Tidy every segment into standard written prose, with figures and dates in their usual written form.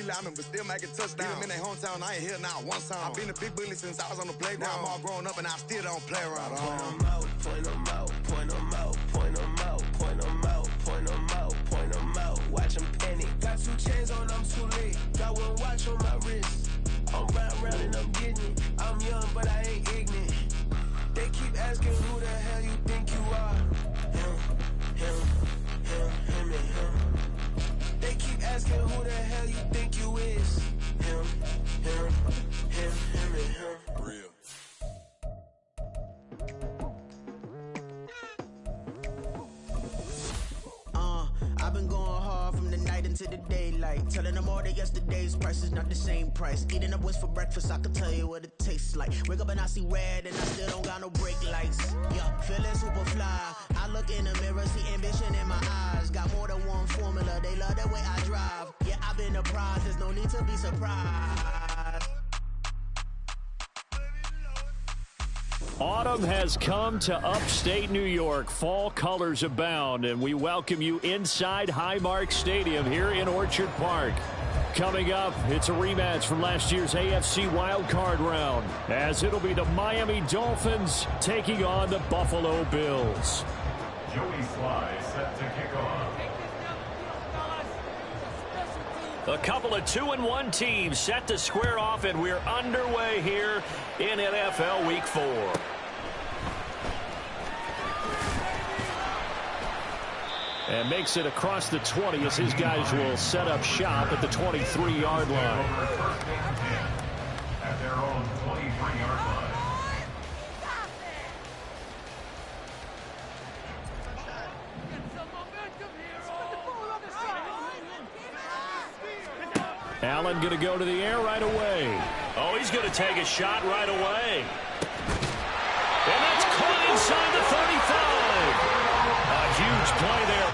linemen, but still making touchdowns. Beat them in their hometown, I ain't here now one time. I've been a big bully since I was on the playground. Now I'm all grown up and I still don't play around. Point them out, point them out, point them out, point them out, point them out, point them out, point them out. Watch them panic. Got 2 chains on, I'm too late. Got 1 watch on my wrist. I'm round and I'm getting it. I'm young, but I ain't ignorant. They keep asking who the hell you think you are. Him, and him. They keep asking who the hell you think you is. Him, and him. Real. I've been going hard from the night into the daylight. Telling them all that yesterday's price is not the same price. Eating up what's for breakfast, I can tell you what it tastes like. Wake up and I see red and I still don't got no brake lights. Yeah, feeling super fly. I look in the mirror, see ambition in my eyes. Got more than one formula, they love the way I drive. Yeah, I've been a prize, there's no need to be surprised. Autumn has come to upstate New York. Fall colors abound, and we welcome you inside Highmark Stadium here in Orchard Park. Coming up, it's a rematch from last year's AFC wildcard round, as it'll be the Miami Dolphins taking on the Buffalo Bills. Joey Sly set to kick off. A couple of 2-1 teams set to square off, and we're underway here in NFL Week 4. And makes it across the 20 as his guys will set up shop at the 23-yard line. At their own 23-yard line. Allen going to go to the air right away. Oh, he's going to take a shot right away. And that's caught inside the 35. A huge play there.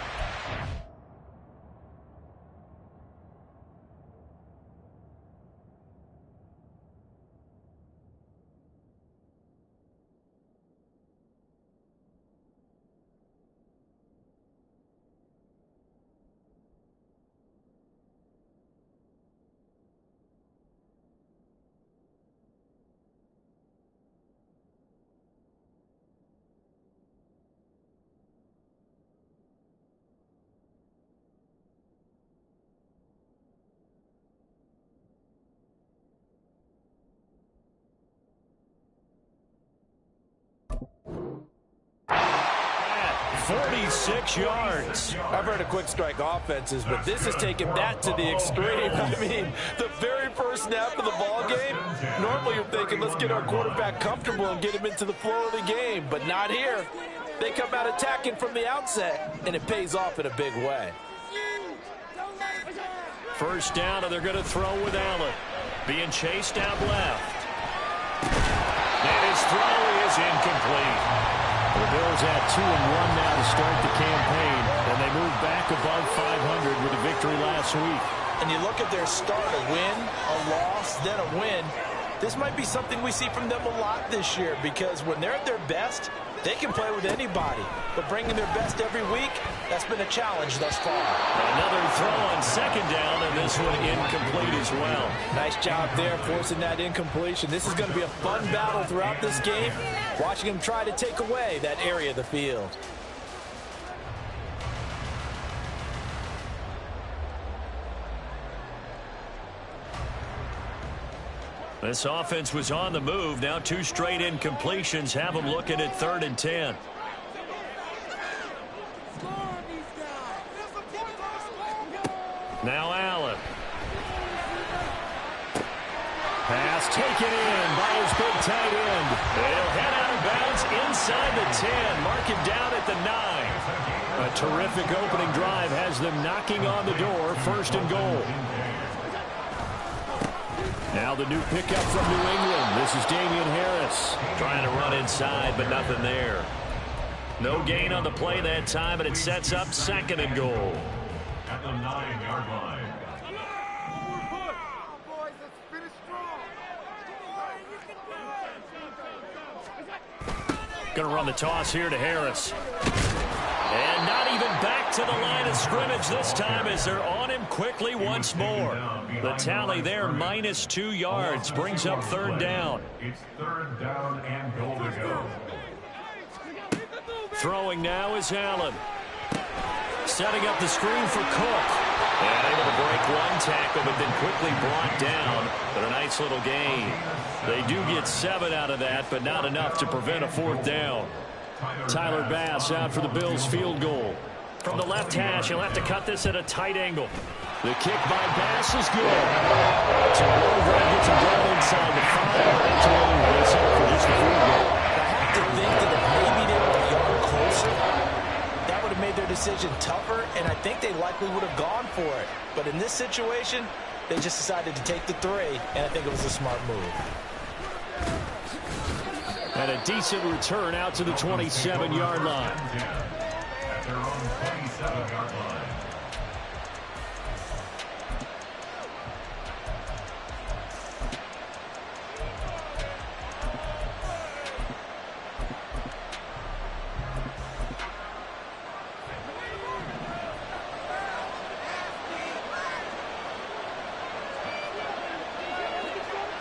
.46 yards. I've heard of quick strike offenses, but this is taking that to the extreme. I mean, the very first snap of the ball game, normally you're thinking, let's get our quarterback comfortable and get him into the flow of the game, but not here. They come out attacking from the outset, and it pays off in a big way. First down, and they're going to throw with Allen. Being chased out left. And his throw is incomplete. The Bills at 2-1 now to start the campaign, and they move back above 500 with a victory last week. And you look at their start, a win, a loss, then a win. This might be something we see from them a lot this year, because when they're at their best, they can play with anybody. But bringing their best every week, that's been a challenge thus far. Another throw on second down, and this one incomplete as well. Nice job there forcing that incompletion. This is going to be a fun battle throughout this game, watching them try to take away that area of the field. This offense was on the move. Now 2 straight incompletions have them looking at 3rd and 10. Now Allen. Pass taken in by his big tight end. They'll head out of bounds inside the 10. Mark him down at the 9. A terrific opening drive has them knocking on the door. 1st and goal. Now the new pickup from New England. This is Damian Harris. Trying to run inside, but nothing there. No gain on the play that time, and it sets up 2nd and goal. At the 9-yard line. Going to run the toss here to Harris. And not even back to the line of scrimmage this time as they're on him quickly once more. The tally there, -2 yards, brings up 3rd down. It's 3rd down and goal to go. Throwing now is Allen. Setting up the screen for Cook. And able to break one tackle, but then quickly brought down. But a nice little gain. They do get 7 out of that, but not enough to prevent a 4th down. Tyler Bass out for the Bills field goal. From the left hash, he'll have to cut this at a tight angle. The kick by Bass is good. So Greg gets him down inside the 5. They set up for just a field goal. I have to think that if maybe they were a yard closer, that would have made their decision tougher, and I think they likely would have gone for it. But in this situation, they just decided to take the 3, and I think it was a smart move. And a decent return out to the 27-yard line. At their own 27-yard line.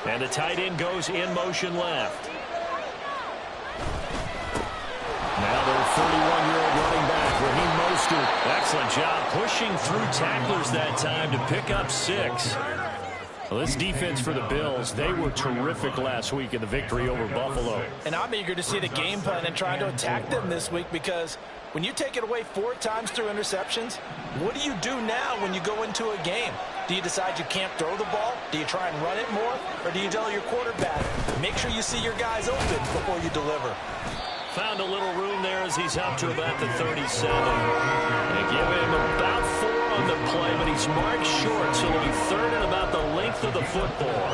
And the tight end goes in motion left. Now their 31-year-old running back, Raheem Mostert. Excellent job pushing through tacklers that time to pick up 6. Well, this defense for the Bills, they were terrific last week in the victory over Buffalo. And I'm eager to see the game plan and trying to attack them this week, because when you take it away 4 times through interceptions, what do you do now when you go into a game? Do you decide you can't throw the ball? Do you try and run it more? Or do you tell your quarterback, make sure you see your guys open before you deliver? Found a little room there as he's up to about the 37. They give him about 4 on the play, but he's marked short, so it'll be 3rd and about the length of the football.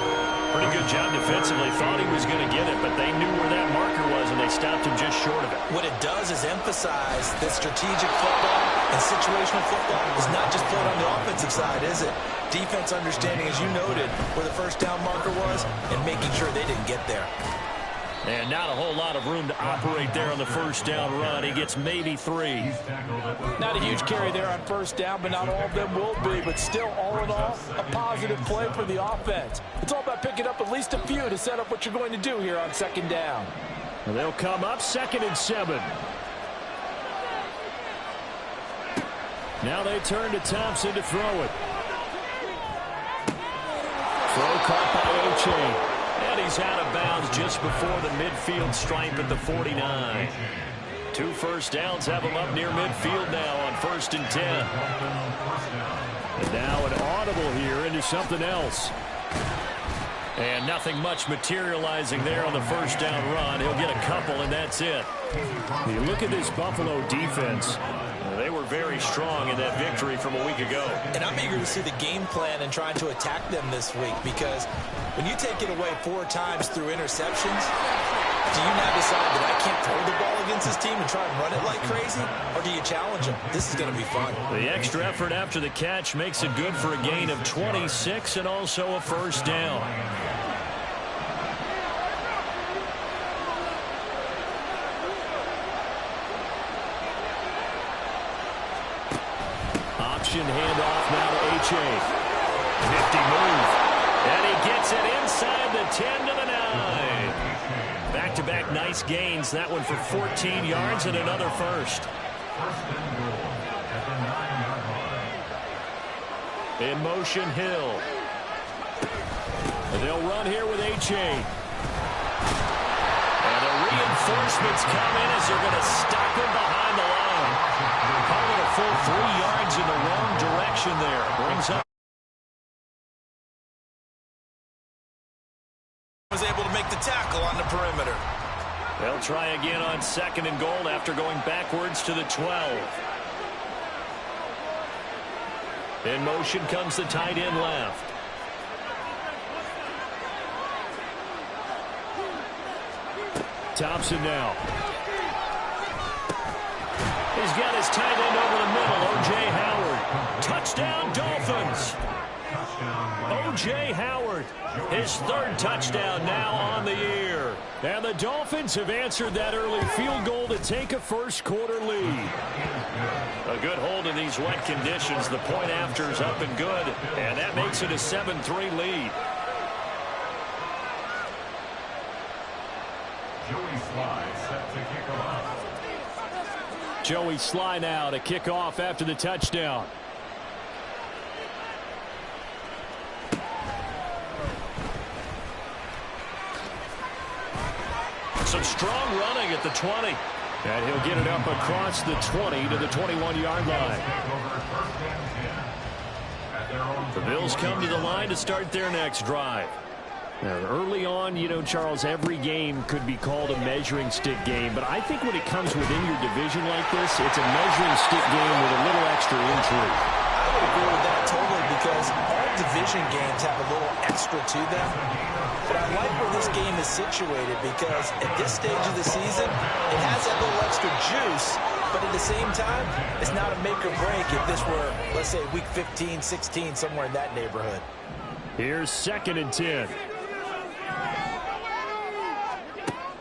Pretty good job defensively. Thought he was going to get it, but they knew where that marker was, and they stopped him just short of it. What it does is emphasize that strategic football and situational football is not just played on the offensive side, is it? Defense understanding, as you noted, where the 1st down marker was and making sure they didn't get there. And not a whole lot of room to operate there on the 1st down run. He gets maybe 3. Not a huge carry there on 1st down, but not all of them will be. But still, all in all, a positive play for the offense. It's all about picking up at least a few to set up what you're going to do here on 2nd down. And they'll come up 2nd and 7. Now they turn to Thompson to throw it. Throw caught by Oche. And he's out of bounds just before the midfield stripe at the 49. 2 first downs have him up near midfield now on 1st and 10. And now an audible here into something else. And nothing much materializing there on the 1st down run. He'll get a couple, and that's it. You look at this Buffalo defense. They were very strong in that victory from a week ago. And I'm eager to see the game plan and trying to attack them this week, because when you take it away 4 times through interceptions, do you now decide that I can't throw the ball against this team and try and run it like crazy? Or do you challenge them? This is going to be fun. The extra effort after the catch makes it good for a gain of 26 and also a 1st down. Handoff now to H.A. Nifty move. And he gets it inside the 10 to the 9. Back-to-back nice gains. That one for 14 yards and another 1st. In motion, Hill. And they'll run here with H.A. And the reinforcements come in as they're going to stop him behind the line. Call it a full 3 yards in the wrong direction there. Brings up. Was able to make the tackle on the perimeter. They'll try again on 2nd and goal after going backwards to the 12. In motion comes the tight end left. Thompson now. He's got his tight end over the middle, O.J. Howard. Touchdown, Dolphins. O.J. Howard, his third touchdown now on the year. And the Dolphins have answered that early field goal to take a first-quarter lead. A good hold in these wet conditions. The point after is up and good, and that makes it a 7-3 lead. Joey Sly set to kick off. Joey Sly now to kick off after the touchdown. Some strong running at the 20. And he'll get it up across the 20 to the 21-yard line. The Bills come to the line to start their next drive. Now, early on, you know, Charles, every game could be called a measuring stick game. But I think when it comes within your division like this, it's a measuring stick game with a little extra intrigue. I would agree with that totally because all division games have a little extra to them. But I like where this game is situated because at this stage of the season, it has that little extra juice. But at the same time, it's not a make or break if this were, let's say, week 15, 16, somewhere in that neighborhood. Here's 2nd and 10.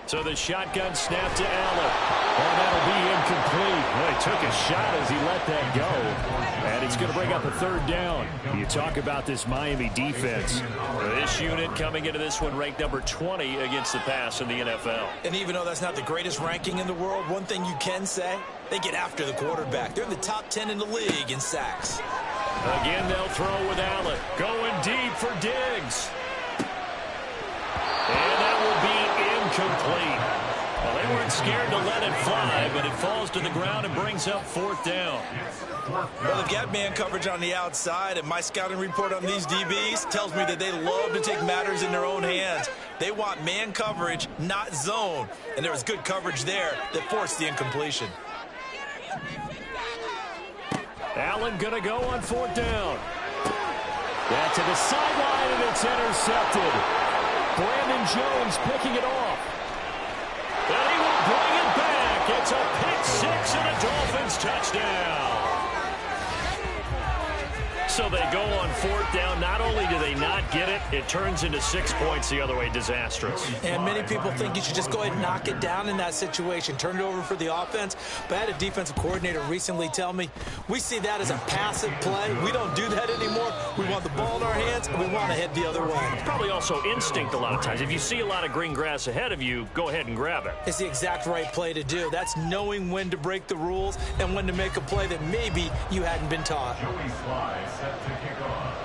So the shotgun snap to Allen. And that'll be incomplete. Well, he took a shot as he let that go. And it's going to bring up a 3rd down. You talk about this Miami defense. This unit coming into this one ranked number 20 against the pass in the NFL. And even though that's not the greatest ranking in the world, one thing you can say, they get after the quarterback. They're in the top 10 in the league in sacks. Again, they'll throw with Allen. Going deep for Diggs. And that will be incomplete. Well, they weren't scared to let it fly, but it falls to the ground and brings up 4th down. Well, they've got man coverage on the outside, and my scouting report on these DBs tells me that they love to take matters in their own hands. They want man coverage, not zone. And there was good coverage there that forced the incompletion. Allen going to go on 4th down. Back to the sideline, and it's intercepted. Brandon Jones picking it off. And he will bring it back. It's a pick 6 and a Dolphins touchdown. So they go on 4th down. Not only do they not get it, it turns into 6 points the other way. Disastrous. And many people think you should just go ahead and knock it down in that situation. Turn it over for the offense. But I had a defensive coordinator recently tell me, we see that as a passive play. We don't do that anymore. We want the ball in our hands, and we want to head the other way. It's probably also instinct a lot of times. If you see a lot of green grass ahead of you, go ahead and grab it. It's the exact right play to do. That's knowing when to break the rules and when to make a play that maybe you hadn't been taught. Joey Sly set to kick off.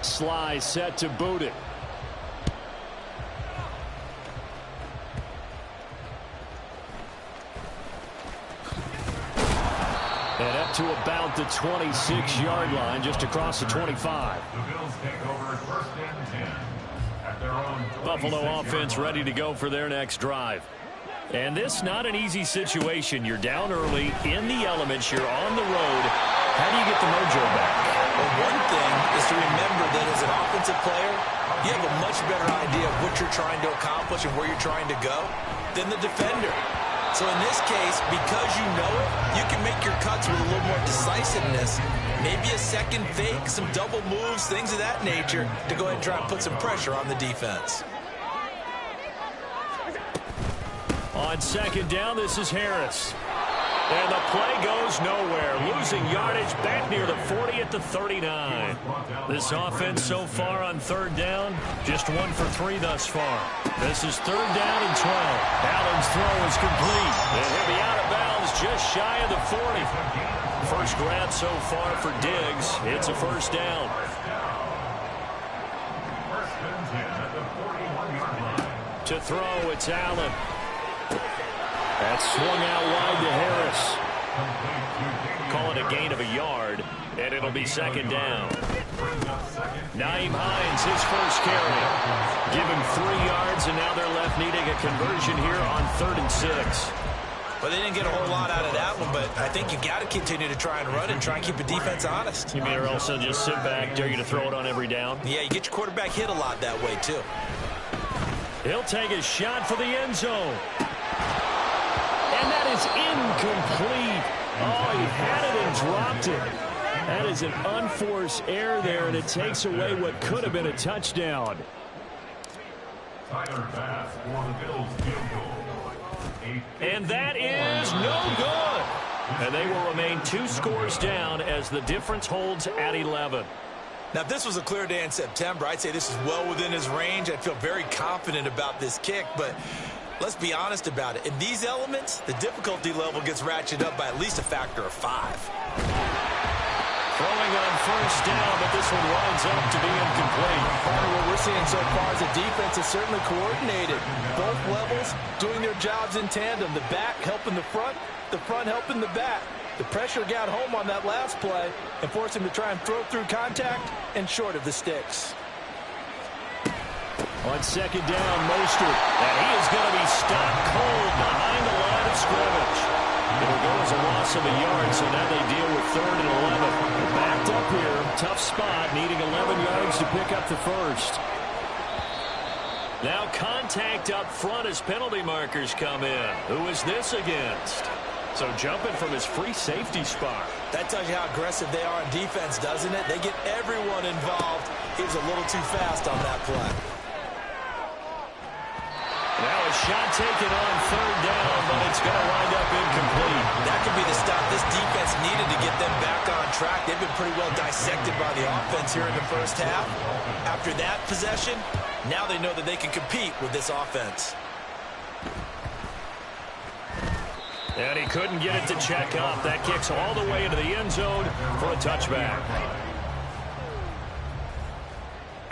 Sly set to boot it. And up to about the 26-yard line, just across the 25. The Bills take over 1st and 10 at their own Buffalo offense ready to go for their next drive. And this not an easy situation. You're down early, in the elements, you're on the road. How do you get the mojo back? Well, one thing is to remember that as an offensive player, you have a much better idea of what you're trying to accomplish and where you're trying to go than the defender. So in this case, because you know it, you can make your cuts with a little more decisiveness. Maybe a second fake, some double moves, things of that nature to go ahead and try and put some pressure on the defense. On 2nd down, this is Harris. And the play goes nowhere. Losing yardage back near the 40 at the 39. This offense so far on 3rd down, just 1 for 3 thus far. This is 3rd down and 12. Allen's throw is complete. And he'll be out of bounds just shy of the 40. First grab so far for Diggs. It's a 1st down. 1st and 10 at the 41-yard line. To throw, it's Allen. That's swung out wide to Harris. Call it a gain of a yard, and it'll be 2nd down. Nyheim Hines, his first carry. Give him 3 yards, and now they're left needing a conversion here on 3rd and 6. But they didn't get a whole lot out of that one, but I think you got to continue to try and run and try and keep the defense honest. You mean or also just sit back, dare you to throw it on every down? Yeah, you get your quarterback hit a lot that way, too. He'll take a shot for the end zone. And that is incomplete. Oh, he had it and dropped it. That is an unforced error there, and it takes away what could have been a touchdown. Tyler Bass for the Bills field goal. And that is no good. And they will remain 2 scores down as the difference holds at 11. Now, if this was a clear day in September, I'd say this is well within his range. I'd feel very confident about this kick, but let's be honest about it. In these elements, the difficulty level gets ratcheted up by at least a factor of 5. Throwing on first down, but this one winds up to be incomplete. Part of what we're seeing so far is the defense is certainly coordinated. Both levels doing their jobs in tandem. The back helping the front helping the back. The pressure got home on that last play and forced him to try and throw through contact and short of the sticks. On second down, Mostert. And he is going to be stopped cold behind the line of scrimmage. It'll go as a loss of a yard, so now they deal with 3rd and 11. They're backed up here. Tough spot, needing 11 yards to pick up the first. Now contact up front as penalty markers come in. Who is this against? So jumping from his free safety spot. That tells you how aggressive they are on defense, doesn't it? They get everyone involved. He was a little too fast on that play. Now a shot taken on 3rd down, but it's going to wind up incomplete. That could be the stop this defense needed to get them back on track. They've been pretty well dissected by the offense here in the first half. After that possession, now they know that they can compete with this offense. And he couldn't get it to check up. That kicks all the way into the end zone for a touchback.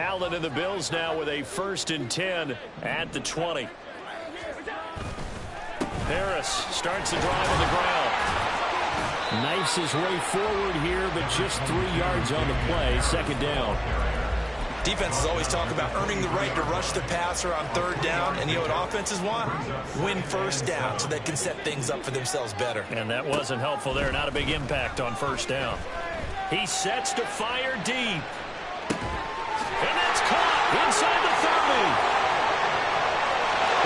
Allen and the Bills now with a 1st and 10 at the 20. Harris starts the drive on the ground. Knifes his way forward here, but just 3 yards on the play. 2nd down. Defenses always talk about earning the right to rush the passer on 3rd down, and you know what offenses want? Win 1st down so they can set things up for themselves better. And that wasn't helpful there. Not a big impact on 1st down. He sets to fire deep. And that's caught inside the 30.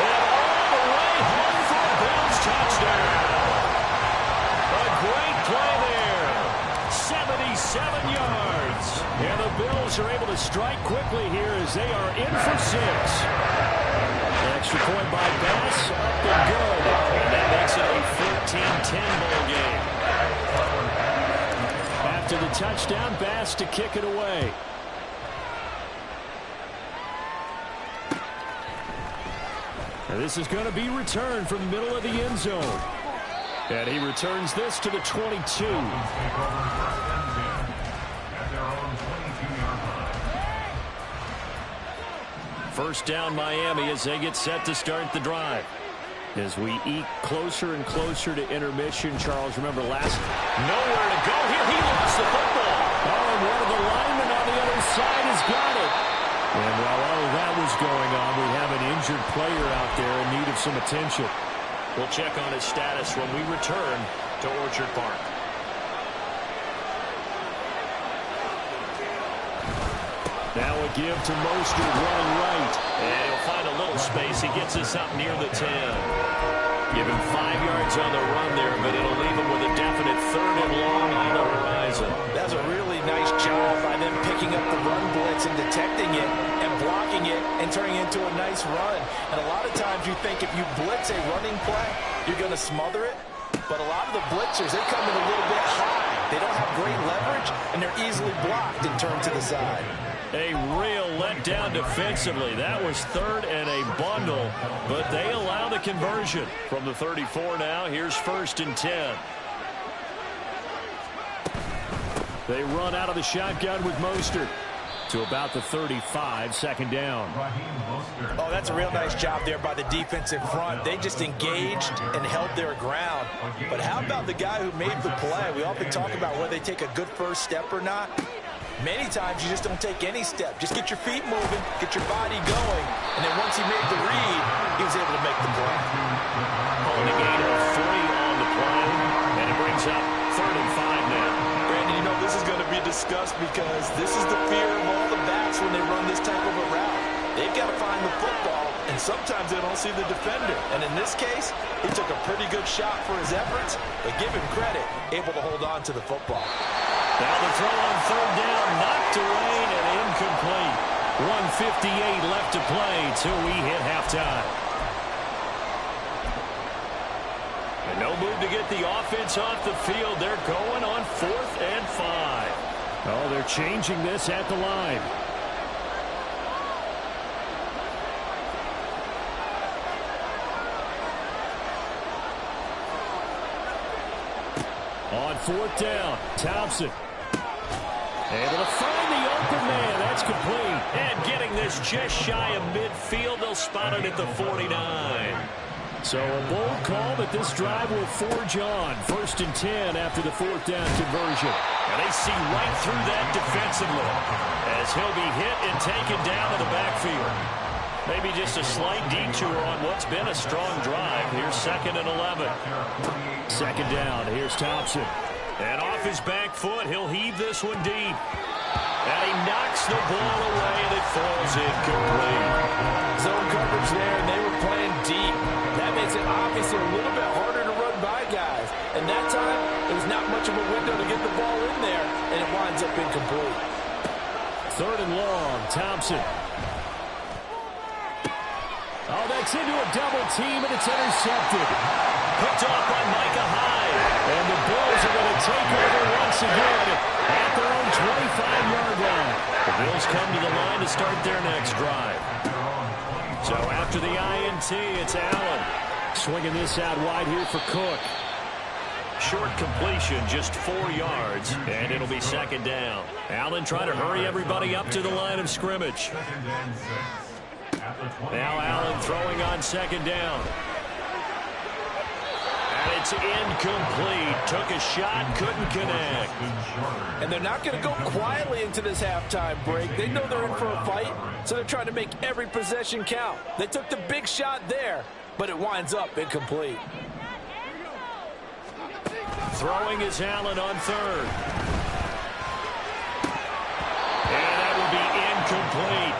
And all the way home for a Bills touchdown. A great play there. 77 yards. And the Bills are able to strike quickly here as they are in for 6. Extra point by Bass, up and good. And that makes it a 14-10 ball game. After the touchdown, Bass to kick it away. And this is going to be returned from the middle of the end zone. And he returns this to the 22. First down Miami as they get set to start the drive. As we eke closer and closer to intermission, Charles, remember last... Nowhere to go here. He lost the football. Oh, and one of the linemen on the other side has got it. And while all of that was going on, we have an injured player out there in need of some attention. We'll check on his status when we return to Orchard Park. Now a give to Mostert running right. And he'll find a little space. He gets us up near the 10. Give him 5 yards on the run there, but it'll leave him with a definite 3rd and long on the horizon. That's a really nice job by them picking up the run blitz and detecting it and blocking it and turning it into a nice run. And a lot of times you think if you blitz a running play, you're going to smother it. But a lot of the blitzers, they come in a little bit high. They don't have great leverage, and they're easily blocked and turned to the side. A real letdown defensively. That was 3rd and a bundle, but they allow the conversion. From the 34 now, here's 1st and 10. They run out of the shotgun with Mostert to about the 35, 2nd down. Oh, that's a real nice job there by the defensive front. They just engaged and held their ground. But how about the guy who made the play? We often talk about whether they take a good first step or not. Many times you just don't take any step. Just get your feet moving, get your body going, and then once he made the read, he was able to make the play. On the gain of 3 on the play, and it brings up 3rd and 5 now. Brandon, you know this is going to be discussed because this is the fear of all the backs when they run this type of a route. They've got to find the football, and sometimes they don't see the defender. And in this case, he took a pretty good shot for his efforts, but give him credit, able to hold on to the football. Now the throw on third down, knocked away and incomplete. 1:58 left to play till we hit halftime. And no move to get the offense off the field. They're going on 4th and 5. Oh, they're changing this at the line. On 4th down, Thompson. Able to find the open man. That's complete. And getting this just shy of midfield. They'll spot it at the 49. So a bold call, but this drive will forge on. 1st and 10 after the 4th down conversion. And they see right through that defensively as he'll be hit and taken down to the backfield. Maybe just a slight detour on what's been a strong drive. Here's 2nd and 11. 2nd down. Here's Thompson. And off his back foot, he'll heave this one deep. And he knocks the ball away, and it falls incomplete. Zone coverage there, and they were playing deep. That makes it obviously a little bit harder to run by guys. And that time, it was not much of a window to get the ball in there, and it winds up incomplete. 3rd and long, Thompson. Oh, that's into a double team, and it's intercepted. Picked off by Micah Hyde. And the Bills are going to take over once again at their own 25-yard line. The Bills come to the line to start their next drive. So after the INT, it's Allen. Swinging this out wide here for Cook. Short completion, just 4 yards, and it'll be 2nd down. Allen trying to hurry everybody up to the line of scrimmage. Now Allen throwing on 2nd down. And it's incomplete. Took a shot, couldn't connect. And they're not going to go quietly into this halftime break. They know they're in for a fight, so they're trying to make every possession count. They took the big shot there, but it winds up incomplete. Throwing is Allen on 3rd. And that will be incomplete.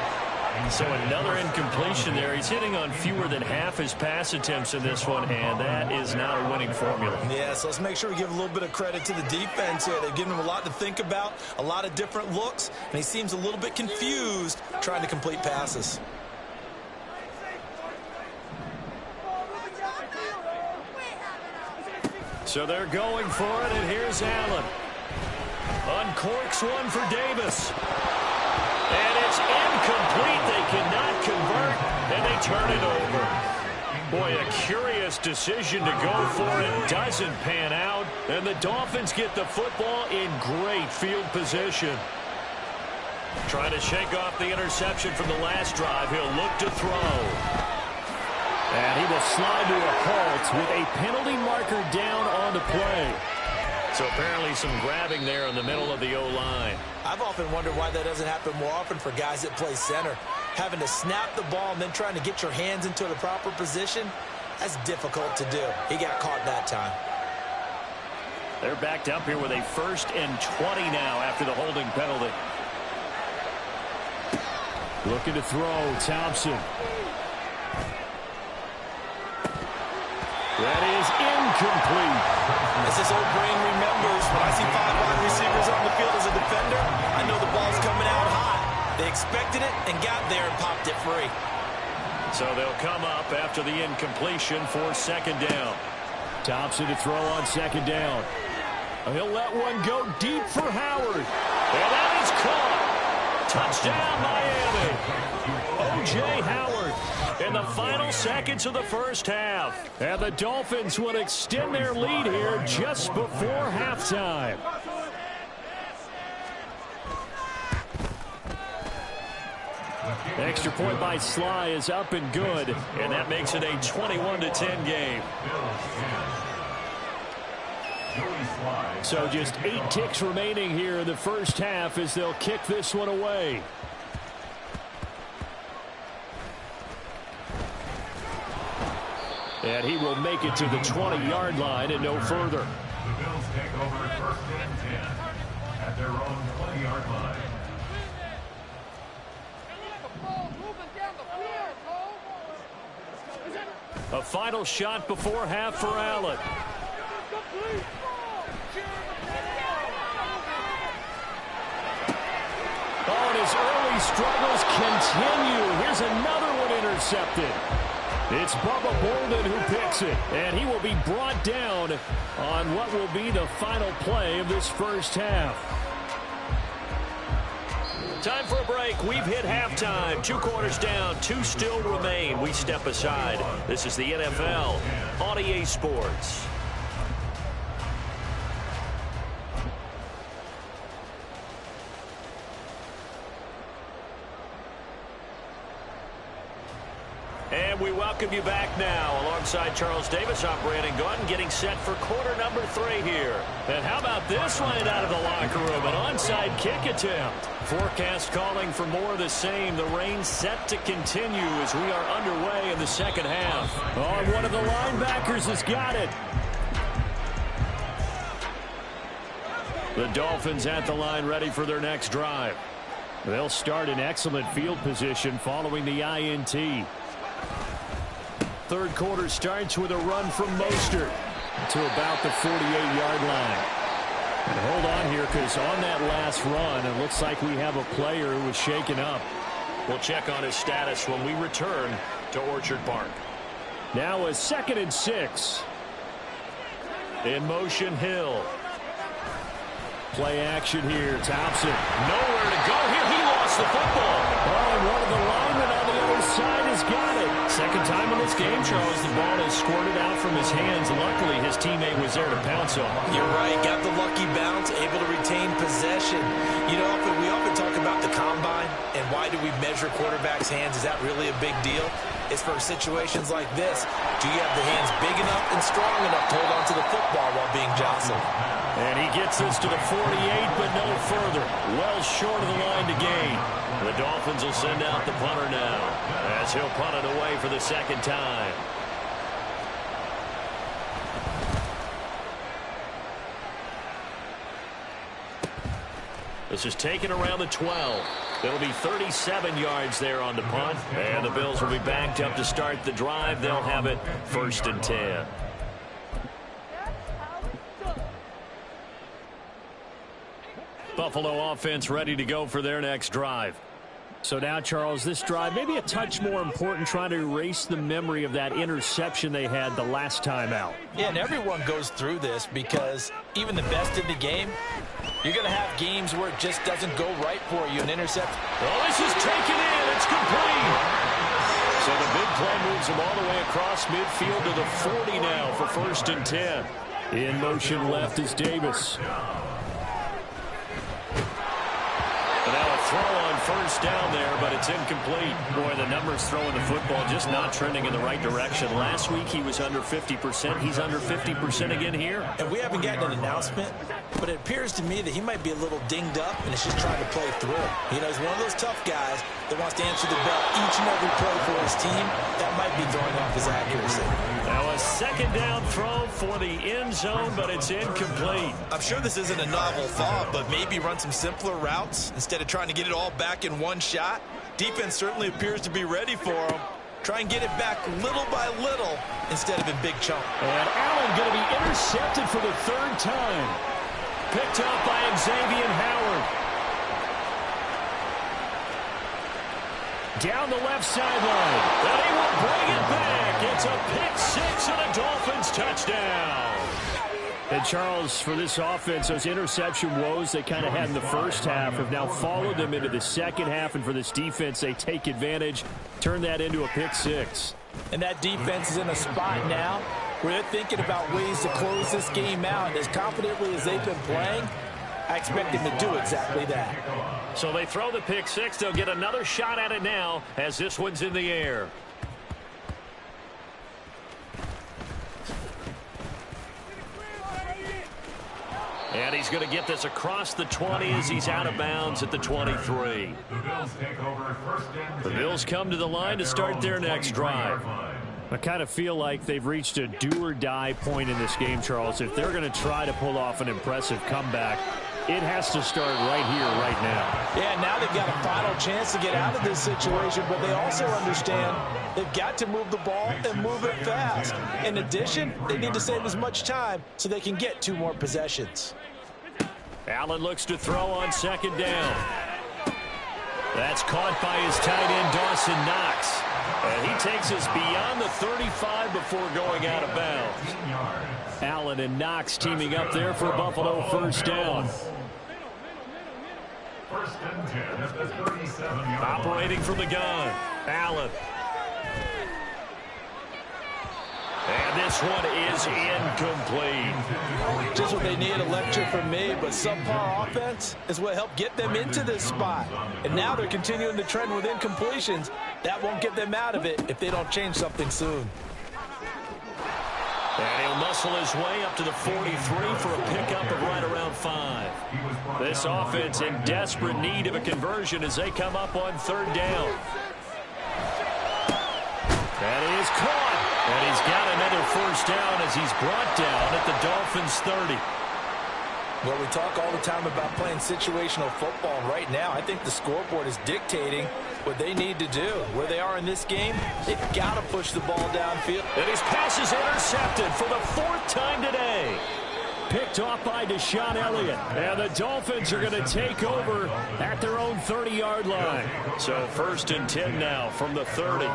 So another incompletion there. He's hitting on fewer than half his pass attempts in this one, and that is not a winning formula. Yeah, so let's make sure we give a little bit of credit to the defense here. They've given him a lot to think about, a lot of different looks, and he seems a little bit confused trying to complete passes. So they're going for it, and here's Allen. Uncorks one for Davis. And it's incomplete. They cannot convert, and they turn it over. Boy, a curious decision to go for it. Doesn't pan out, and the Dolphins get the football in great field position. Trying to shake off the interception from the last drive. He'll look to throw. And he will slide to a halt with a penalty marker down on the play. So apparently some grabbing there in the middle of the O-line. I've often wondered why that doesn't happen more often for guys that play center. Having to snap the ball and then trying to get your hands into the proper position, that's difficult to do. He got caught that time. They're backed up here with a 1st and 20 now after the holding penalty. Looking to throw, Thompson. That is incomplete. As his old brain remembers, when I see 5 wide receivers on the field as a defender, I know the ball's coming out hot. They expected it and got there and popped it free. So they'll come up after the incompletion for 2nd down. Thompson to throw on 2nd down. He'll let one go deep for Howard. And that is caught. Touchdown, Miami. O.J. Howard in the final seconds of the first half. And the Dolphins will extend their lead here just before halftime. Extra point by Sly is up and good, and that makes it a 21-10 game. So just 8 ticks remaining here in the first half as they'll kick this one away. And he will make it to the 20-yard line and no further. The Bills take over 1st and 10 at their own 20-yard line. A final shot before half for Allen. Oh, and his early struggles continue. Here's another one intercepted. It's Bubba Bolden who picks it, and he will be brought down on what will be the final play of this first half. Time for a break. We've hit halftime. 2 quarters down. 2 still remain. We step aside. This is the NFL on EA Sports. And we welcome you back now. Alongside Charles Davis, I'm Brandon Gaudin, getting set for quarter number 3 here. And how about this one out of the locker room? An onside kick attempt. Forecast calling for more of the same. The rain set to continue as we are underway in the second half. Oh, and one of the linebackers has got it. The Dolphins at the line ready for their next drive. They'll start in excellent field position following the INT. Third quarter starts with a run from Mostert to about the 48-yard line. And hold on here, because on that last run, it looks like we have a player who was shaken up. We'll check on his status when we return to Orchard Park. Now a 2nd and 6. In motion, Hill. Play action here. Thompson. Nowhere to go here. He lost the football. Oh, and one of the linemen on the other side has got it. Second time in this game, Charles, the ball has squirted out from his hands. Luckily, his teammate was there to pounce on. You're right. Got the lucky bounce, able to retain possession. You know, we often talk about the combine and why do we measure quarterbacks' hands. Is that really a big deal? It's for situations like this. Do you have the hands big enough and strong enough to hold on to the football while being jostled? And he gets us to the 48, but no further. Well short of the line to gain. The Dolphins will send out the punter now, as he'll punt it away for the second time. This is taken around the 12. It'll be 37 yards there on the punt. And the Bills will be backed up to start the drive. They'll have it 1st and 10. Buffalo offense ready to go for their next drive. So now, Charles, this drive maybe a touch more important, trying to erase the memory of that interception they had the last time out. Yeah, and everyone goes through this because even the best in the game, you're going to have games where it just doesn't go right for you. An interception. Well, this is taken in. It's complete. So the big play moves him all the way across midfield to the 40 now for 1st and 10. In motion left is Davis. Now a throw on 1st down there, but it's incomplete. Boy, the numbers throwing the football just not trending in the right direction. Last week he was under 50%. He's under 50% again here. And we haven't gotten an announcement, but it appears to me that he might be a little dinged up and is just trying to play through. You know, he's one of those tough guys that wants to answer the bell each and every play for his team. That might be throwing off his accuracy. Now a 2nd down throw for the end zone, but it's incomplete. I'm sure this isn't a novel thought, but maybe run some simpler routes instead of trying to get it all back in one shot. Defense certainly appears to be ready for him. Try and get it back little by little instead of in big chunks. And Allen going to be intercepted for the 3rd time. Picked up by Xavier Howard. Down the left sideline. And he will bring it back. It's a pick 6 and a Dolphins touchdown. And Charles, for this offense, those interception woes they kind of had in the first half have now followed them into the second half. And for this defense, they take advantage, turn that into a pick 6. And that defense is in a spot now where they're thinking about ways to close this game out. As confidently as they've been playing, I expect them to do exactly that. So they throw the pick 6. They'll get another shot at it now as this one's in the air. And he's going to get this across the 20 as he's out of bounds at the 23. The Bills come to the line to start their next drive. I kind of feel like they've reached a do-or-die point in this game, Charles. If they're going to try to pull off an impressive comeback, It has to start right here, right now. Yeah, now they've got a final chance to get out of this situation, but they also understand they've got to move the ball and move it fast. In addition, they need to save as much time so they can get 2 more possessions. Allen looks to throw on second down. That's caught by his tight end, Dawson Knox. And he takes us beyond the 35 before going out of bounds. Allen and Knox teaming up there for Buffalo first down. First and 10 at the 37-yard line. Operating from the gun, Allen. And this one is incomplete. Just what they need, a lecture from me, but subpar offense is what helped get them into this spot. And now they're continuing the trend with incompletions. That won't get them out of it if they don't change something soon. And he'll muscle his way up to the 43 for a pickup of right around 5. This offense in desperate need of a conversion as they come up on third down. That is caught. And he's got another first down as he's brought down at the Dolphins' 30. Well, we talk all the time about playing situational football. Right now, I think the scoreboard is dictating what they need to do. Where they are in this game, they've got to push the ball downfield. And his pass is intercepted for the 4th time today. Picked off by Deshaun Elliott. And the Dolphins are going to take over at their own 30-yard line. So first and 10 now from the 30.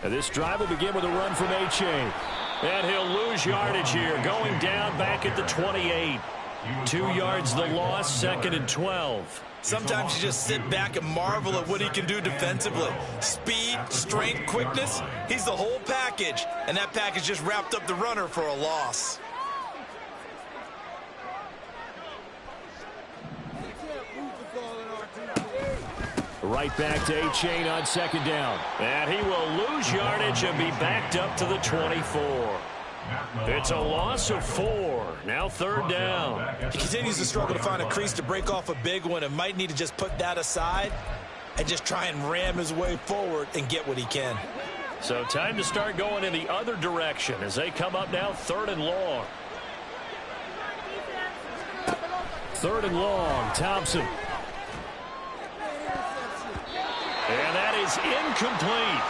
And this drive will begin with a run from A-Chain. And he'll lose yardage here, going down back at the 28. 2 yards the loss, second and 12. Sometimes you just sit back and marvel at what he can do defensively. Speed, strength, quickness, he's the whole package. And that package just wrapped up the runner for a loss. Right back to A-Chain on second down. And he will lose yardage and be backed up to the 24. It's a loss of 4. Now third down. He continues to struggle to find a crease to break off a big one and might need to just put that aside and just try and ram his way forward and get what he can. So time to start going in the other direction as they come up now third and long. Third and long, Thompson. And that is incomplete.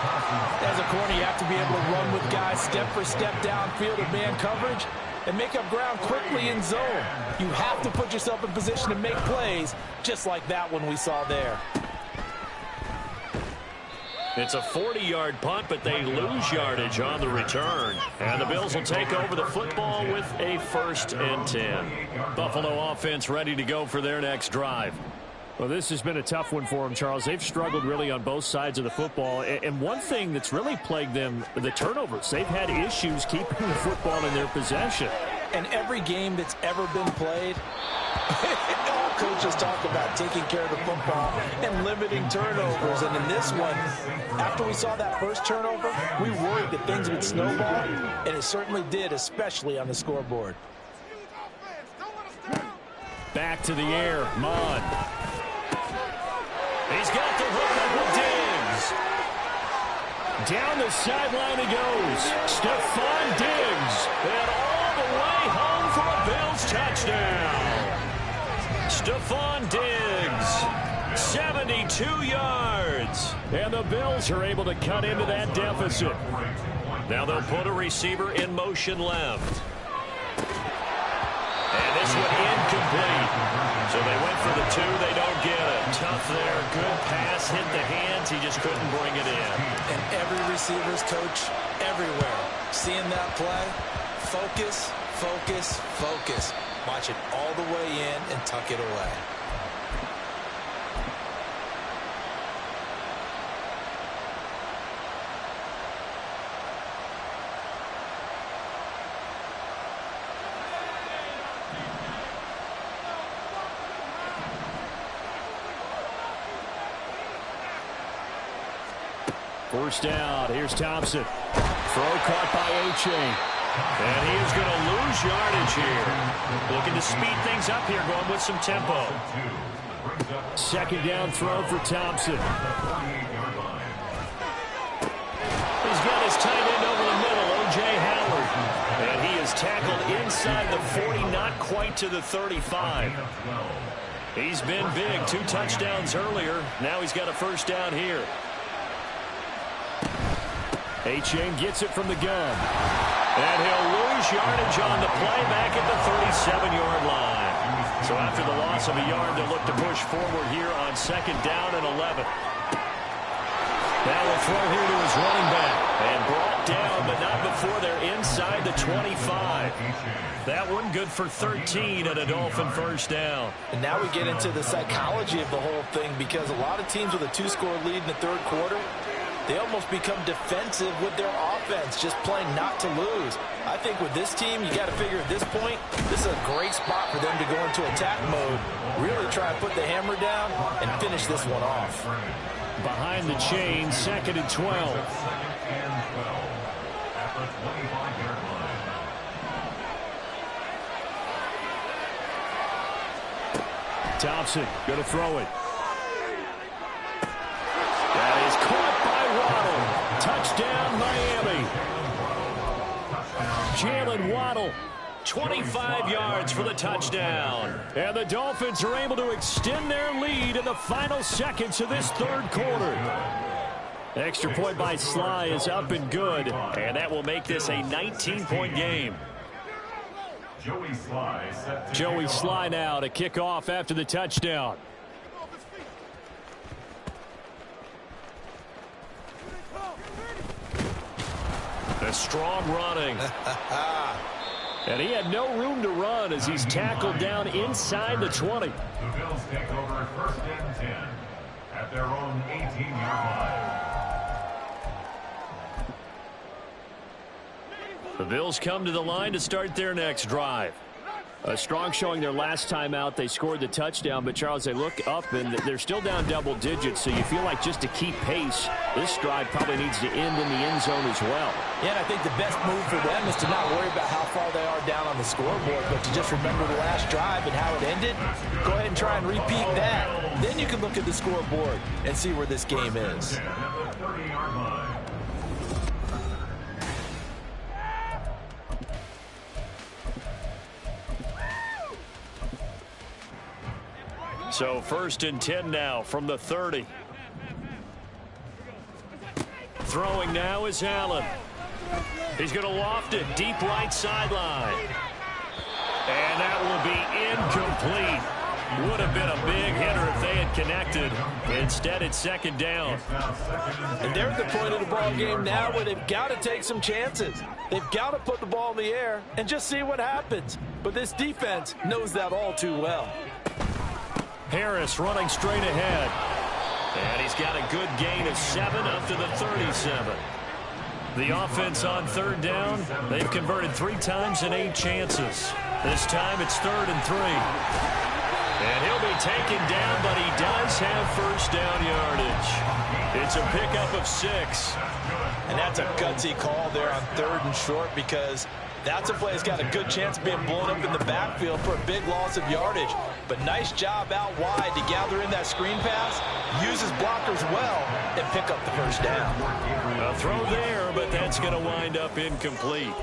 As a corner, you have to be able to run with guys step for step downfield in man coverage and make up ground quickly in zone. You have to put yourself in position to make plays, just like that one we saw there. It's a 40-yard punt, but they lose yardage on the return. And the Bills will take over the football with a first and 10. Buffalo offense ready to go for their next drive. Well, this has been a tough one for them, Charles. They've struggled really on both sides of the football. And one thing that's really plagued them, the turnovers. They've had issues keeping the football in their possession. And every game that's ever been played, all coaches talk about taking care of the football and limiting turnovers. And in this one, after we saw that first turnover, we worried that things would snowball, and it certainly did, especially on the scoreboard. Back to the air, Mond. He's got the hook up with Diggs. Down the sideline he goes. Stephon Diggs. And all the way home for a Bills touchdown. Stephon Diggs. 72 yards. And the Bills are able to cut into that deficit. Now they'll put a receiver in motion left. And this one incomplete. So they went for the 2. They don't get it. Tough there. Good pass. Hit the hands. He just couldn't bring it in. And every receiver's coach everywhere. Seeing that play, focus, focus, focus. Watch it all the way in and tuck it away. First down. Here's Thompson. Throw caught by A-Chain. And he is going to lose yardage here. Looking to speed things up here, going with some tempo. Second down throw for Thompson. He's got his tight end over the middle, O.J. Howard. is tackled inside the 40, not quite to the 35. He's been big. 2 touchdowns earlier. Now he's got a first down here. Achane gets it from the gun. And he'll lose yardage on the play back at the 37-yard line. So after the loss of a yard, they'll look to push forward here on second down and 11. Now we'll throw here to his running back. And brought down, but not before they're inside the 25. That one good for 13 and a Dolphin first down. And now we get into the psychology of the whole thing, because a lot of teams with a 2-score lead in the third quarter, they almost become defensive with their offense, just playing not to lose. I think with this team, you got to figure at this point, this is a great spot for them to go into attack mode, really try to put the hammer down and finish this one off. Behind the chain, second and 12. At the 25-yard line. Thompson going to throw it. That is caught by Waddle. Touchdown, Miami. Jalen Waddle, 25 yards for the touchdown. And the Dolphins are able to extend their lead in the final seconds of this third quarter. Extra point by Sly is up and good, and that will make this a 19-point game. Joey Sly now to kick off after the touchdown. The strong running. And he had no room to run as he's tackled down inside the 20. The Bills take over first and 10 at their own 18-yard line. The Bills come to the line to start their next drive. A strong showing their last time out. They scored the touchdown, but Charles, they look up and they're still down double digits, so you feel like just to keep pace, this drive probably needs to end in the end zone as well. Yeah, and I think the best move for them is to not worry about how far they are down on the scoreboard, but to just remember the last drive and how it ended. Go ahead and try and repeat that. Then you can look at the scoreboard and see where this game is. At the 30-yard line. So first and 10 now from the 30. Throwing now is Allen. He's going to loft it deep right sideline. And that will be incomplete. Would have been a big hitter if they had connected. Instead, it's second down. And they're at the point of the ball game now where they've got to take some chances. They've got to put the ball in the air and just see what happens. But this defense knows that all too well. Harris running straight ahead. And he's got a good gain of 7 up to the 37. The offense on third down, they've converted 3 times in 8 chances. This time it's 3rd and 3. And he'll be taken down, but he does have first down yardage. It's a pickup of 6. And that's a gutsy call there on 3rd and short, because that's a play that's got a good chance of being blown up in the backfield for a big loss of yardage. But nice job out wide to gather in that screen pass, use his blockers well, and pick up the first down. A throw there, but that's going to wind up incomplete.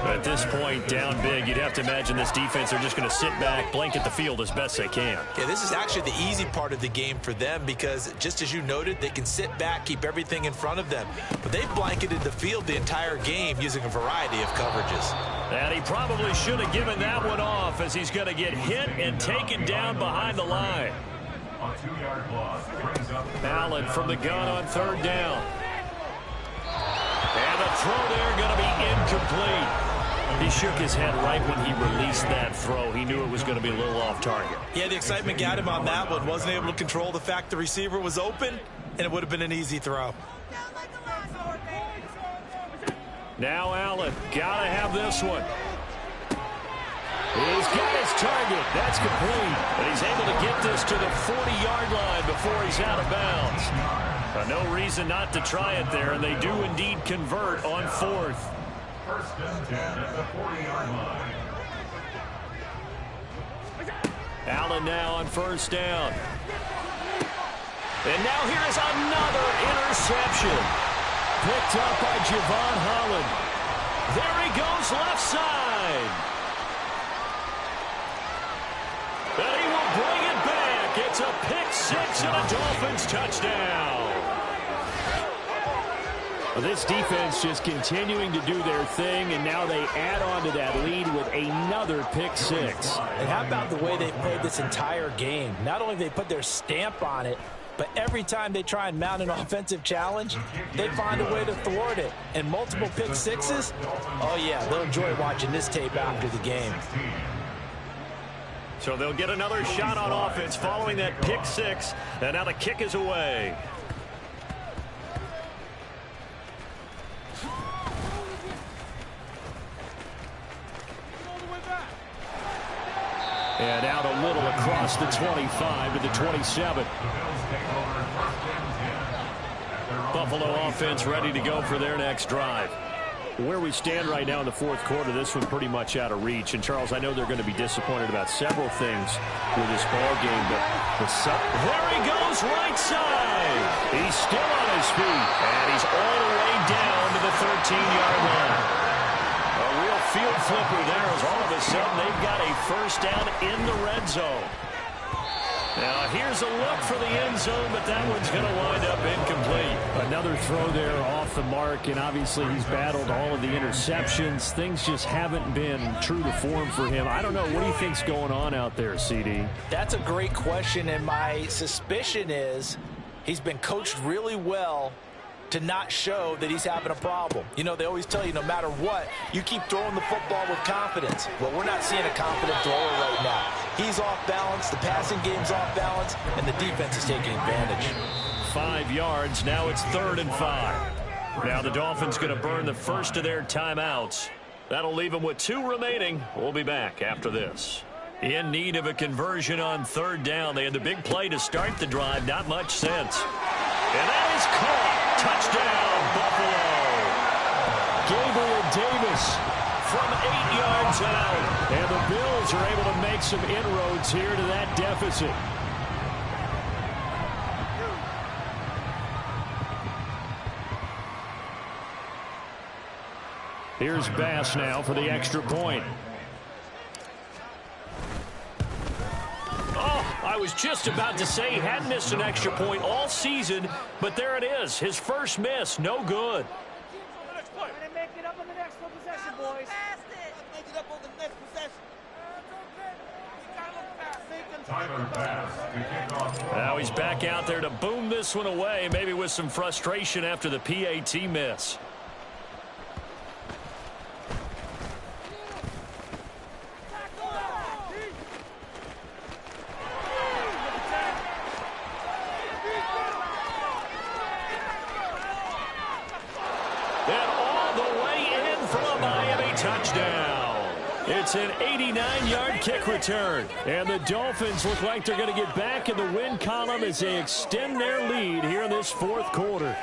At this point, down big, you'd have to imagine this defense are just going to sit back, blanket the field as best they can. Yeah, this is actually the easy part of the game for them, because just as you noted, they can sit back, keep everything in front of them. But they've blanketed the field the entire game using a variety of coverages. And he probably should have given that one off, as he's going to get hit and taken down behind the line. A 2-yard loss brings up Allen from the gun on third down. And the throw there going to be incomplete. He shook his head right when he released that throw. He knew it was going to be a little off target. Yeah, the excitement got him on that one. Wasn't able to control the fact the receiver was open, and it would have been an easy throw. Now Allen, gotta have this one. He's got his target. That's complete. And he's able to get this to the 40-yard line before he's out of bounds. No reason not to try it there, and they do indeed convert on 4th. first and 10 at the 40-yard line. Allen now on first down. And now here is another interception. Picked up by Javon Holland. There he goes left side. And he will bring it back. It's a pick six and a Dolphins touchdown. Well, this defense just continuing to do their thing, and now they add on to that lead with another pick six. And how about the way they played this entire game? Not only they put their stamp on it, but every time they try and mount an offensive challenge, they find a way to thwart it. And multiple pick sixes, oh yeah, they'll enjoy watching this tape after the game. So they'll get another shot on offense following that pick six, and now the kick is away. And out a little across the 25 to the 27. Buffalo offense ready to go for their next drive. Where we stand right now in the fourth quarter, this one pretty much out of reach. And, Charles, I know they're going to be disappointed about several things with this ball game, but there he goes right side. He's still on his feet, and he's all the way down to the 13-yard line. A real field flipper there as all of a sudden they've got a first down in the red zone. Now here's a look for the end zone, but that one's going to wind up incomplete. Another throw there off the mark, and obviously he's battled all of the interceptions. Things just haven't been true to form for him. I don't know. What do you think's going on out there, CD? That's a great question, and my suspicion is he's been coached really well to not show that he's having a problem. You know, they always tell you no matter what, you keep throwing the football with confidence. Well, we're not seeing a confident thrower right now. He's off balance, the passing game's off balance, and the defense is taking advantage. 5 yards, now it's 3rd and 5. Now the Dolphins going to burn the first of their timeouts. That'll leave them with 2 remaining. We'll be back after this. In need of a conversion on 3rd down. They had the big play to start the drive, not much sense. And that is caught. Touchdown, Buffalo. Gabriel Davis from 8 yards out. And the Bills are able to make some inroads here to that deficit. Here's Bass now for the extra point. I was just about to say he hadn't missed an extra point all season, but there it is. His first miss, no good. Make it up on the next possession, boys. Make it up on the next possession. Now he's back out there to boom this one away, maybe with some frustration after the PAT miss. It's an 89-yard kick return. And the Dolphins look like they're going to get back in the win column as they extend their lead here in this fourth quarter.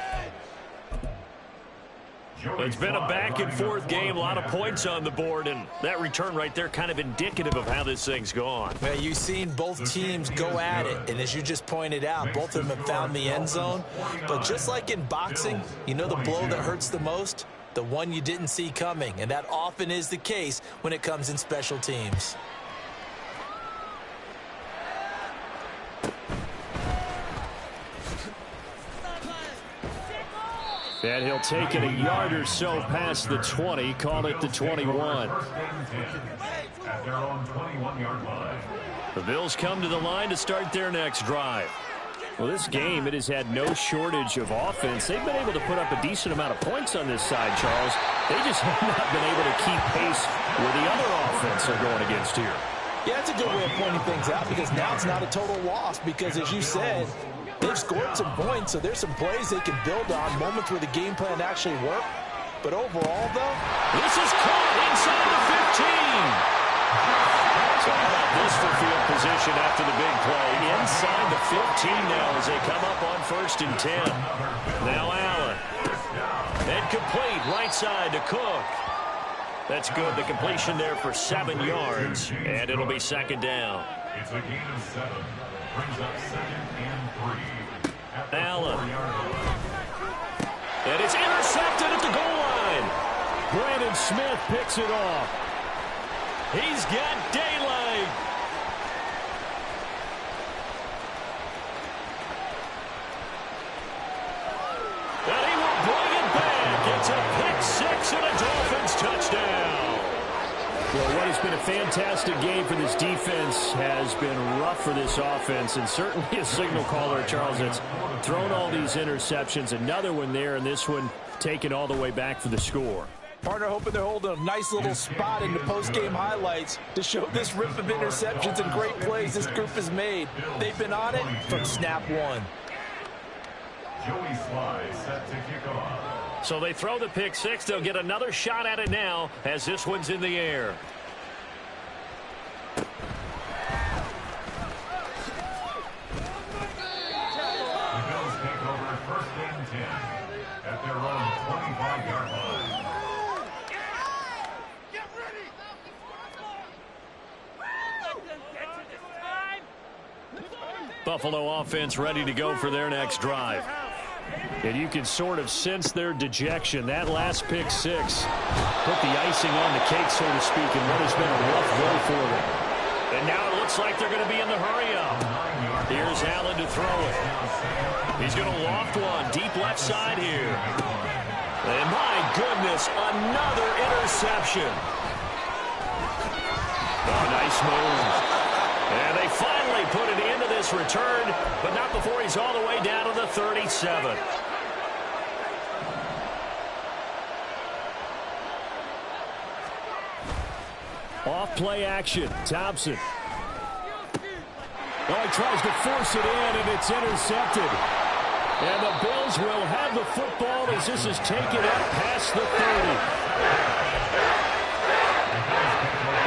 It's been a back-and-forth game, a lot of points on the board, and that return right there kind of indicative of how this thing's gone. Well, you've seen both teams go at it, and as you just pointed out, both of them have found the end zone. But just like in boxing, you know the blow that hurts the most? The one you didn't see coming, and that often is the case when it comes in special teams. And he'll take it a yard or so past the 20, call it the 21. At their own 21-yard line. The Bills come to the line to start their next drive. Well, this game, it has had no shortage of offense. They've been able to put up a decent amount of points on this side, Charles. They just have not been able to keep pace with the other offense they're going against here. Yeah, that's a good way of pointing things out because now it's not a total loss because, as you said, they've scored some points, so there's some plays they can build on, moments where the game plan actually worked. But overall, though, this is caught inside the 15. So how about this for field position after the big play? Inside the 15 now as they come up on 1st and 10. Now Allen. And complete right side to Cook. That's good. The completion there for 7 yards. And it'll be 2nd down. It's a gain of 7. Brings up 2nd and 3. Allen. And it's intercepted at the goal line. Brandon Smith picks it off. He's got daylight. And he will bring it back. It's a pick six and a Dolphins touchdown. Well, what has been a fantastic game for this defense has been rough for this offense, and certainly a signal caller, Charles, that's thrown all these interceptions. Another one there, and this one taken all the way back for the score. Partner hoping they're holding a nice little spot in the post-game highlights to show this rip of interceptions and great plays this group has made. They've been on it from snap one. Joey Sly set to kick off. So they throw the pick six. They'll get another shot at it now as this one's in the air. The Bills take over 1st and 10 at their own 25-yard line. Buffalo offense ready to go for their next drive. And you can sort of sense their dejection. That last pick six put the icing on the cake, so to speak, in what has been a rough go for them. And now it looks like they're going to be in the hurry-up. Here's Allen to throw it. He's going to loft one deep left side here. And my goodness, another interception. Oh, nice move. And they finally put it into this return, but not before he's all the way down to the 37. Off play action. Thompson. Oh, he tries to force it in, and it's intercepted. And the Bills will have the football as this is taken up past the 30.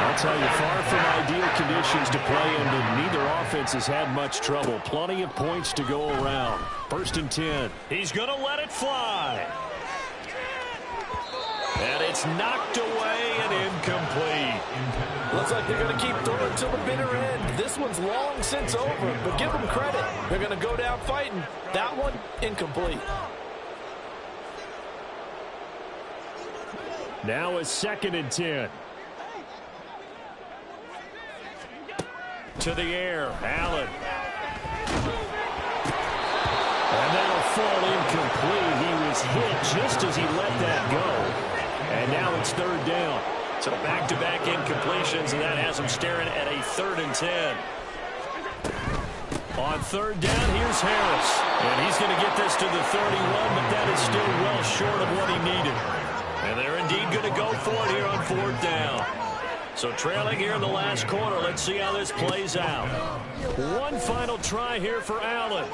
I'll tell you, far from ideal conditions to play in, and neither offense has had much trouble. Plenty of points to go around. 1st and 10. He's going to let it fly. And it's knocked away and incomplete. Looks like they're going to keep throwing till the bitter end. This one's long since over, but give them credit. They're going to go down fighting. That one, incomplete. Now a 2nd and 10. To the air, Allen. And that'll fall incomplete. He was hit just as he let that go. And now it's 3rd down. So back-to-back incompletions, and that has him staring at a 3rd and 10. On 3rd down, here's Harris. And he's going to get this to the 31, but that is still well short of what he needed. And they're indeed going to go for it here on 4th down. So trailing here in the last quarter. Let's see how this plays out. One final try here for Allen.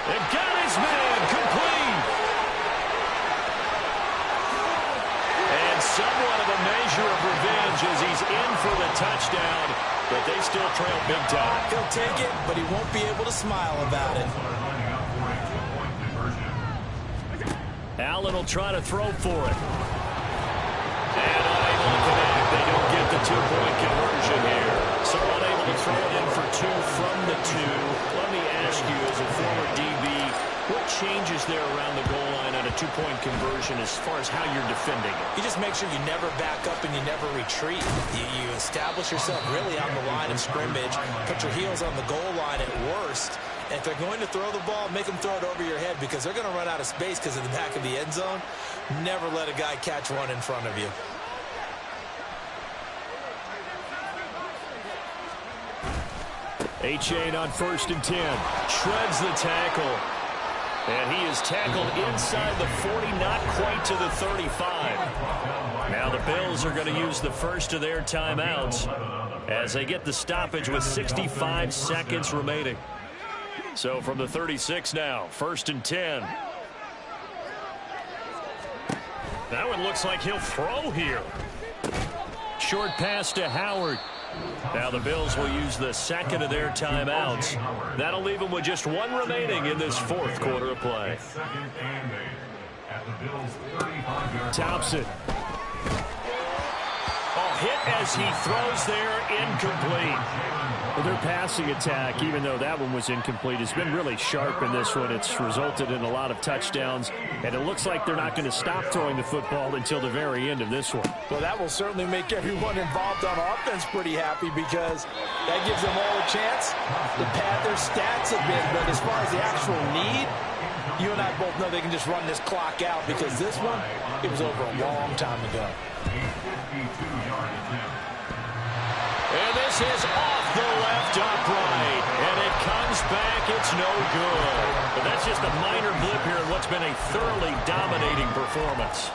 And got his man complete. And somewhat of a measure of revenge as he's in for the touchdown, but they still trail big time. He'll take it, but he won't be able to smile about it. Allen will try to throw for it. And unable to connect. They don't get the 2-point conversion here. So unable to throw it in for 2 from the 2. Let me ask you, as a former DB, what changes there around the goal line on a 2-point conversion as far as how you're defending it? You just make sure you never back up and you never retreat. You establish yourself really on the line of scrimmage, put your heels on the goal line at worst. And if they're going to throw the ball, make them throw it over your head because they're going to run out of space because of the back of the end zone. Never let a guy catch one in front of you. Achane on 1st and 10. Shreds the tackle. And he is tackled inside the 40, not quite to the 35. Now the Bills are going to use the first of their timeouts as they get the stoppage with 65 seconds remaining. So from the 36 now, 1st and 10. That one looks like he'll throw here. Short pass to Howard. Now the Bills will use the second of their timeouts. That'll leave them with just 1 remaining in this 4th quarter of play. Thompson. Oh, hit as he throws there, incomplete. Well, their passing attack, even though that one was incomplete, has been really sharp in this one. It's resulted in a lot of touchdowns, and it looks like they're not going to stop throwing the football until the very end of this one. Well, that will certainly make everyone involved on offense pretty happy because that gives them all a chance to pad their stats a bit. But as far as the actual need, you and I both know they can just run this clock out because this one, it was over a long time ago. And this is off the left upright, and it comes back. It's no good. But that's just a minor blip here in what's been a thoroughly dominating performance.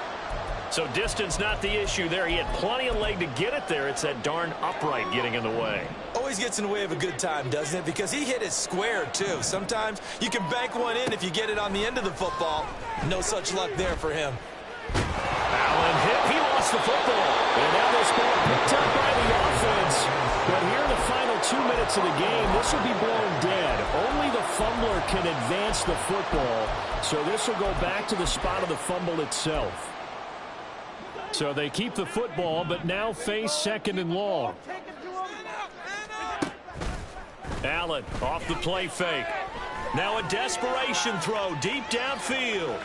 So distance not the issue there. He had plenty of leg to get it there. It's that darn upright getting in the way. Always gets in the way of a good time, doesn't it? Because he hit it square, too. Sometimes you can bank one in if you get it on the end of the football. No such luck there for him. Allen hit. He lost the football. And now this ball picked up by the offense. But here in the final 2 minutes of the game, this will be blown dead. Only the fumbler can advance the football. So this will go back to the spot of the fumble itself. So they keep the football, but now face 2nd and long. Allen off the play fake. Now a desperation throw deep downfield.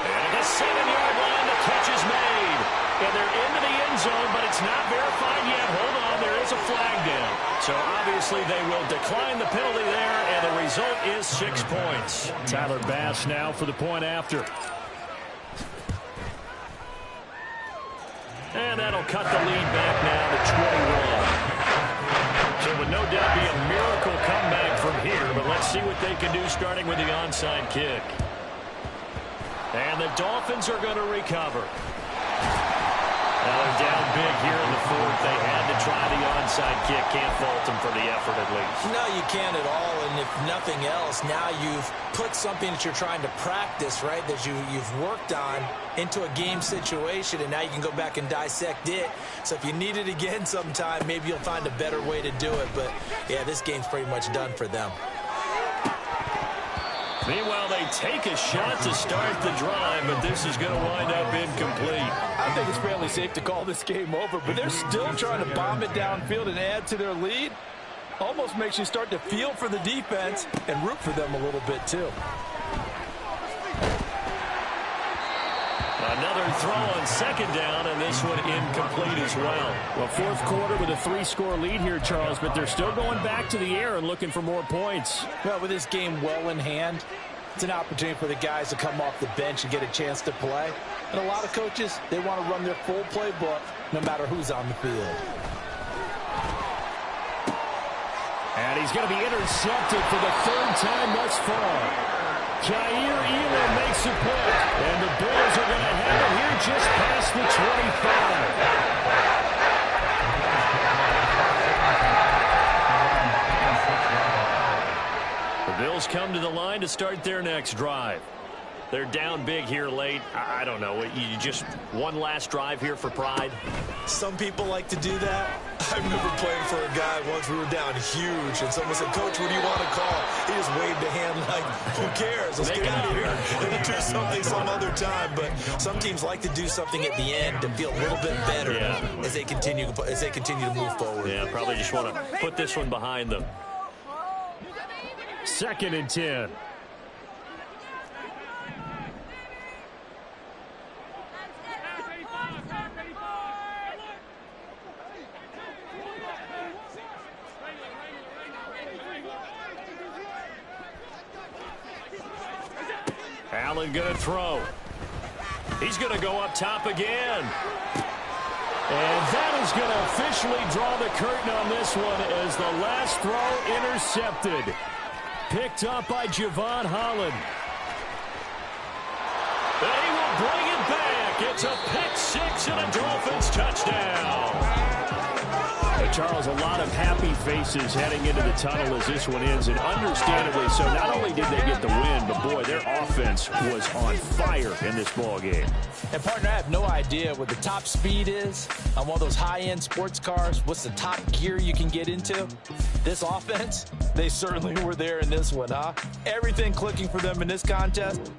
And at the 7-yard line, the catch is made. And they're into the end zone, but it's not verified yet. Hold on, there is a flag down. So obviously they will decline the penalty there, and the result is 6 points. Tyler Bass now for the point after. And that'll cut the lead back now to 21. So it would no doubt be a miracle comeback from here, but let's see what they can do starting with the onside kick. And the Dolphins are going to recover. Now they're down big here in the 4th. They had to try the onside kick. Can't fault them for the effort at least. No, you can't at all. And if nothing else, now you've put something that you're trying to practice, right, that you've worked on into a game situation, and now you can go back and dissect it. So if you need it again sometime, maybe you'll find a better way to do it. But, yeah, this game's pretty much done for them. Meanwhile, they take a shot to start the drive, but this is going to wind up incomplete. I think it's fairly safe to call this game over, but they're still trying to bomb it downfield and add to their lead. Almost makes you start to feel for the defense and root for them a little bit, too. Another throw on 2nd down, and this one incomplete as well. Well, 4th quarter with a 3-score lead here, Charles, but they're still going back to the air and looking for more points. Well, with this game well in hand, it's an opportunity for the guys to come off the bench and get a chance to play. And a lot of coaches, they want to run their full playbook no matter who's on the field. And he's going to be intercepted for the 3rd time thus far. Kaiir Elam makes a pick, and the Bills are going to have it here just past the 25. The Bills come to the line to start their next drive. They're down big here late. I don't know. You just one last drive here for pride? Some people like to do that. I remember playing for a guy once. We were down huge, and someone said, "Coach, what do you want to call?" He just waved a hand like, "Who cares? Let's get out of here and do something some other time." But some teams like to do something at the end to feel a little bit better as they continue to move forward. Yeah, probably just want to put this one behind them. 2nd and 10. Allen going to throw. He's going to go up top again. And that is going to officially draw the curtain on this one as the last throw intercepted. Picked up by Javon Holland. They will bring it back. It's a pick 6 and a Dolphins touchdown. Charles, a lot of happy faces heading into the tunnel as this one ends, and understandably so. Not only did they get the win, but, boy, their offense was on fire in this ball game. And, partner, I have no idea what the top speed is on one of those high-end sports cars. What's the top gear you can get into? This offense, they certainly were there in this one, huh? Everything clicking for them in this contest.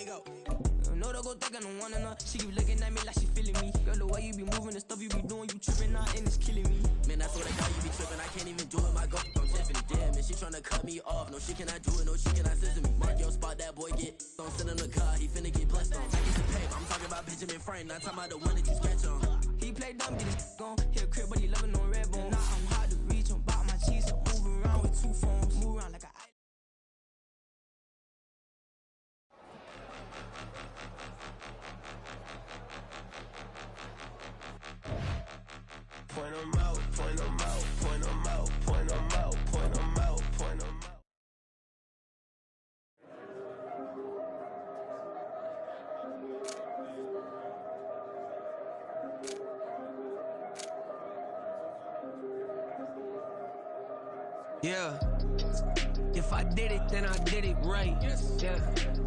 go. No, don't go thinking I don't wanna know. She keep looking at me like she feeling me. Girl, the way you be moving, the stuff you be doing, you tripping out and it's killing me. Man, I swear to God, you be tripping. I can't even do it. My girl from Tiffany. Damn, and she tryna cut me off. No, she cannot do it. No, she cannot scissor me. Mark your spot, that boy get on. Send him the car. He finna get blessed on. I get the paper. I'm talking about Benjamin Frank. Not talking about the one that you sketch on. He play dumb, get his gone. Hit a crib, but he loving on red bone. Now I'm hard to reach. I'm about my cheese and move around with 2 phones. Move around like a Point 'em out, point 'em out, point 'em out, point 'em out, point 'em out, point 'em out. Yeah. If I did it, then I did it right. Yeah.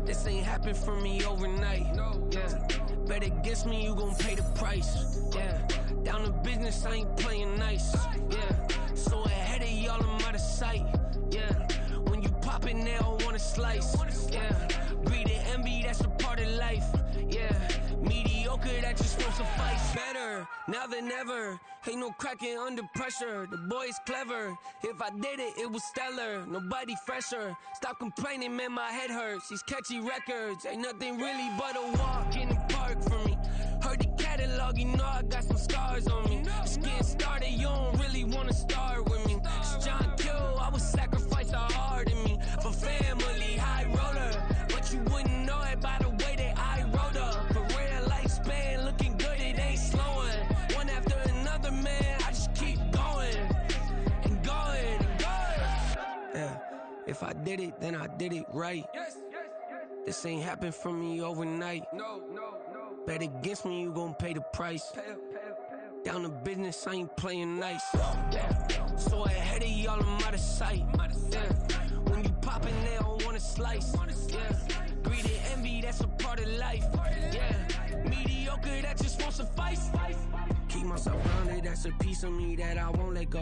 This ain't happened for me overnight. Yeah. Bet against me, you gon' pay the price. Yeah. Down to business, I ain't playing nice. Yeah. So ahead of y'all, I'm out of sight. Yeah. When you pop it, they don't wanna slice. Yeah. Greed and envy, that's a part of life. Yeah. Mediocre, that just won't suffice. Better now than ever. Ain't no cracking under pressure. The boy's clever. If I did it, it was stellar. Nobody fresher. Stop complaining, man, my head hurts. These catchy records ain't nothing really but a walk in the park for me. Heard the catalog, you know I got some scars on me. Just getting started, you don't really wanna start with me. It's John Kill, I would sacrifice a heart in me for family, high roller. But you wouldn't know it by the way that I wrote up. Career lifespan looking good, it ain't slowing. One after another, man, I just keep going and going and going. Yeah, if I did it, then I did it right. This ain't happened for me overnight. Bet against me, you gon' pay the price. Down to business, I ain't playing nice. Yeah. So ahead of y'all, I'm out of sight. Yeah. When you poppin', they don't wanna slice. Yeah. Greed and envy, that's a part of life. Yeah. Mediocre, that just won't suffice. Keep myself grounded, that's a piece of me that I won't let go.